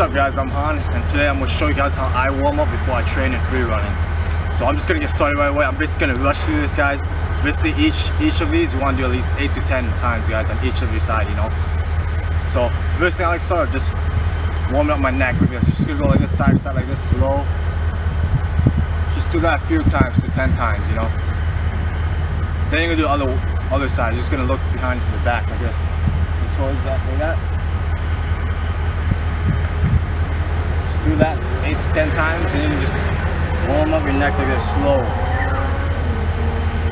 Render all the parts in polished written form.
up guys, I'm Han, and today I'm going to show you guys how I warm up before I train in free running. So I'm just going to get started right away. I'm basically going to rush through this guys. Basically each of these you want to do at least 8 to 10 times guys on each of your side, you know. So first thing I like to start just warming up my neck with this. Just going to go like this, side to side like this, slow. Just do that a few times to 10 times, you know. Then you're going to do other side. You're just going to look behind the back like this. Your toes back like that. Do that 8 to 10 times, and then you just warm up your neck like this, slow.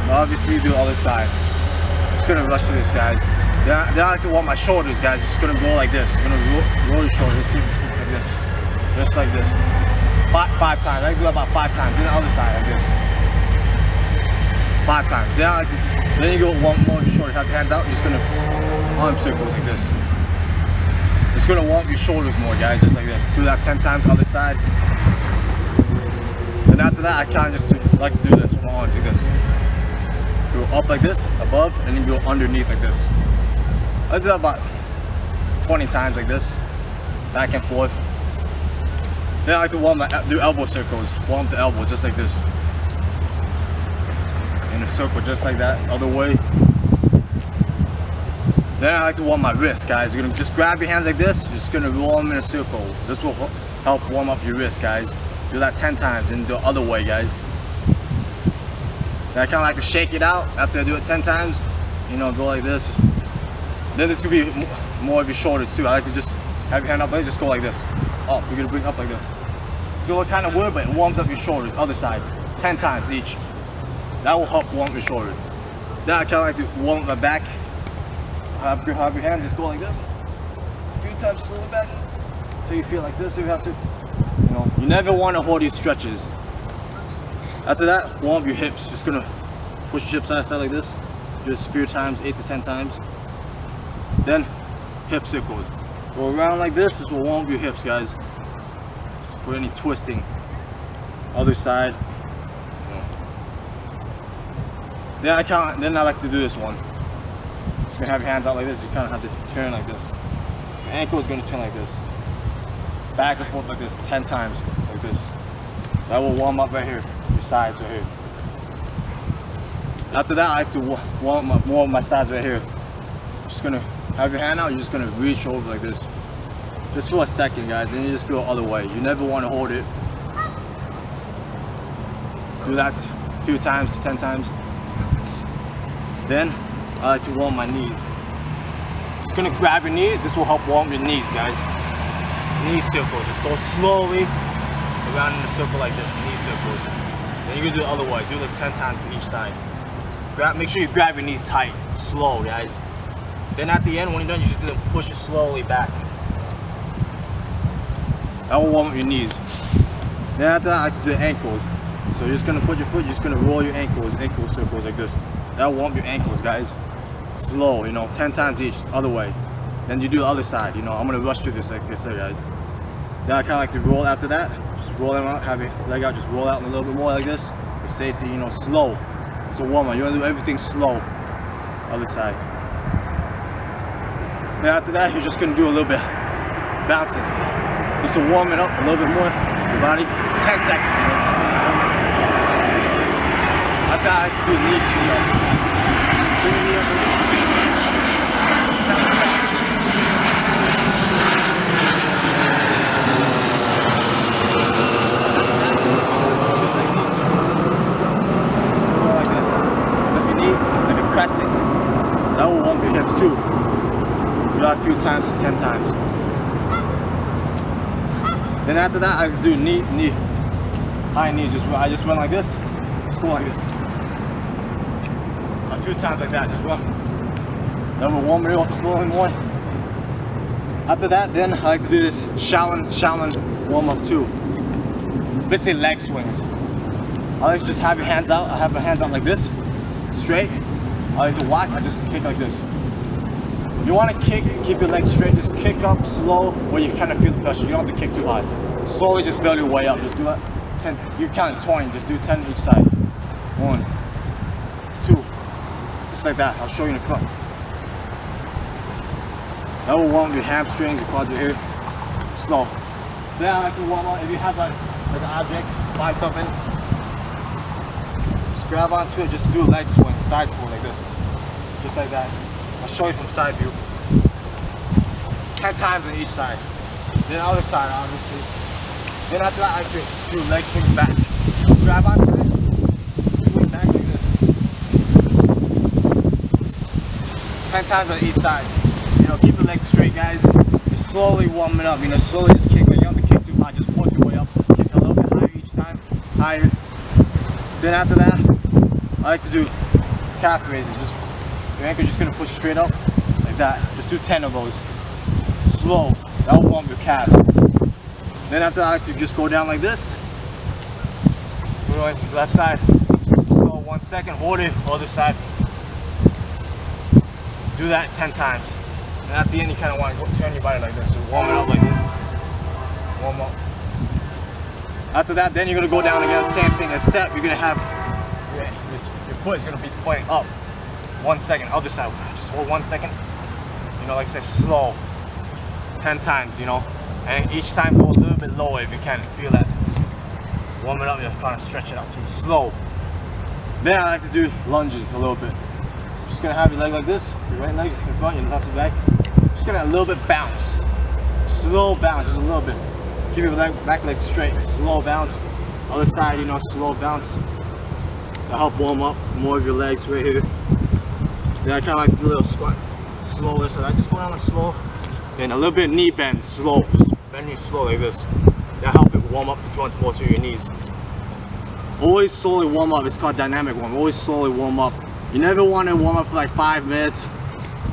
Obviously, you do the other side. I'm just gonna rush through this, guys. Then I like to warm my shoulders, guys. Just gonna go like this. You're gonna roll your shoulders. See like this, just like this. Five times. I like to do about 5 times. Then the other side like this. 5 times. Then you go one more of your shoulders. Have your hands out. You're just gonna arm circles like this. It's gonna warm your shoulders more, guys, just like this. Do that 10 times on the other side. Then after that, I kind of just like to do this with my arm, do this. Go up like this, above, and then go underneath like this. I do that about 20 times like this, back and forth. Then I like to do elbow circles, warm the elbow just like this. In a circle just like that, other way. Then I like to warm my wrists, guys. You're gonna just grab your hands like this. You're just gonna roll them in a circle. This will help warm up your wrists, guys. Do that 10 times and do the other way, guys. Then I kind of like to shake it out after I do it 10 times. You know, go like this. Then this could be more of your shoulders too. I like to just have your hand up, just go like this. Up. You're gonna bring up like this. So look kind of weird, but it warms up your shoulders. Other side, 10 times each. That will help warm your shoulders. Then I kind of like to warm my back. Have your hand just go like this. A few times, slow it back until you feel like this. If you have to, you know, you never want to hold your stretches. After that, warm up your hips. Just gonna push your hips side to side like this, just a few times, 8 to 10 times. Then hip circles. Go around like this. This will warm up your hips, guys. Just for any twisting. Other side. Then I like to do this one. You're gonna have your hands out like this. You kind of have to turn like this. Your ankle is gonna turn like this, back and forth like this 10 times like this. That will warm up right here, your sides right here. After that, I like to warm up more of my sides right here. Just gonna have your hand out. You're just gonna reach over like this, just for a second, guys. And you just go the other way. You never want to hold it. Do that a few times, 10 times. Then I like to warm my knees. Just gonna grab your knees. This will help warm your knees, guys. Knee circles. Just go slowly around in a circle like this. Knee circles. Then you're gonna do the other way. Do this 10 times from each side. Make sure you grab your knees tight. Slow, guys. Then at the end, when you're done, you're just gonna push it slowly back. That will warm up your knees. Then after that, I like to do the ankles. So you're just gonna put your foot. You're just gonna roll your ankle circles like this. That will warm your ankles, guys. Slow, you know, 10 times each, other way. Then you do the other side, you know. I'm gonna rush through this like this, guys. Then I kind of like to roll after that. Just roll them out, have your leg out, just roll out a little bit more like this. For safety, you know, slow. It's a warm up. You wanna do everything slow. Other side. Then after that, you're just gonna do a little bit bouncing. Just to warm it up a little bit more. Your body, 10 seconds, you know, 10 seconds. After that, I just do knee ups. Just bring your knee up like this. Count to 10. Just go like this. Lift your knee like a crescent. That will warm your hips too. Do that a few times, 10 times. Then after that, I do high knee. I just went like this. Just go like this. A few times like that, just one. Then we'll warm it up slowly more. After that, then I like to do this Shaolin warm up too. Basically leg swings. I like to just have your hands out. I have my hands out like this, straight. I like to walk. I just kick like this. If you want to kick, keep your legs straight. Just kick up slow, where you kind of feel the pressure. You don't have to kick too hard. Slowly, just build your way up. Just do it. 10. You count 20. Just do 10 each side. 1, 2. Just like that. I'll show you in the front. That will warm your hamstrings, your quads right here. Slow. Then I like to warm up. If you have like an object, find something, just grab onto it, just do a leg swing, side swing like this. Just like that. I'll show you from side view. 10 times on each side. Then the other side, obviously. Then after that, I like to do leg swings back. Grab onto this, swing back like this. 10 times on each side. You know, keep the legs straight, guys. Just slowly warm it up. You know, slowly just kick. Like, you don't have to kick too hard. Just work your way up. Kick a little bit higher each time. Higher. Then after that, I like to do calf raises. Just your ankle just gonna push straight up like that. Just do 10 of those. Slow. That will warm your calf. Then after that, I like to just go down like this. Go to left side. Slow 1 second. Hold it. Other side. Do that 10 times. And at the end, you kind of want to turn your body like this. Just warm it up like this. Warm up. After that, then you're gonna go down again. Same thing. Except you're gonna have your foot is gonna be pointing up. 1 second. Other side. Just hold 1 second. You know, like I said, slow. 10 times. You know, and each time go a little bit lower if you can. Feel that. Warm it up. You kind of stretch it out too. Slow. Then I like to do lunges a little bit. Just gonna have your leg like this. Your right leg in front. Your left and back. Just gonna a little bit bounce. Slow bounce. Just a little bit. Keep your back leg straight. Slow bounce. Other side, you know, slow bounce. That'll help warm up more of your legs right here. Then I kind of like a little squat. Slower, so I just go down slow. Then a little bit knee bend, slow. Just bend your slow like this. That'll help it warm up the joints more to your knees. Always slowly warm up. It's called dynamic warm. Always slowly warm up. You never want to warm up for like 5 minutes.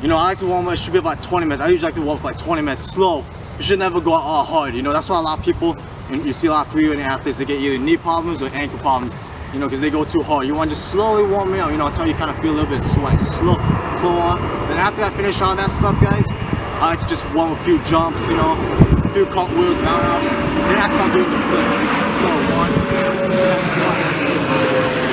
You know, I like to warm up. It should be about 20 minutes. I usually like to warm up for like 20 minutes slow. You should never go all hard. You know, that's why a lot of people, when you see a lot of free running athletes, they get either knee problems or ankle problems. You know, because they go too hard. You want to just slowly warm it up, you know, until you kind of feel a little bit of sweat. Slow on. Then after I finish all that stuff, guys, I like to just warm a few jumps, you know, a few cartwheels, roundhouse. Then I start doing the flips. Slow 1.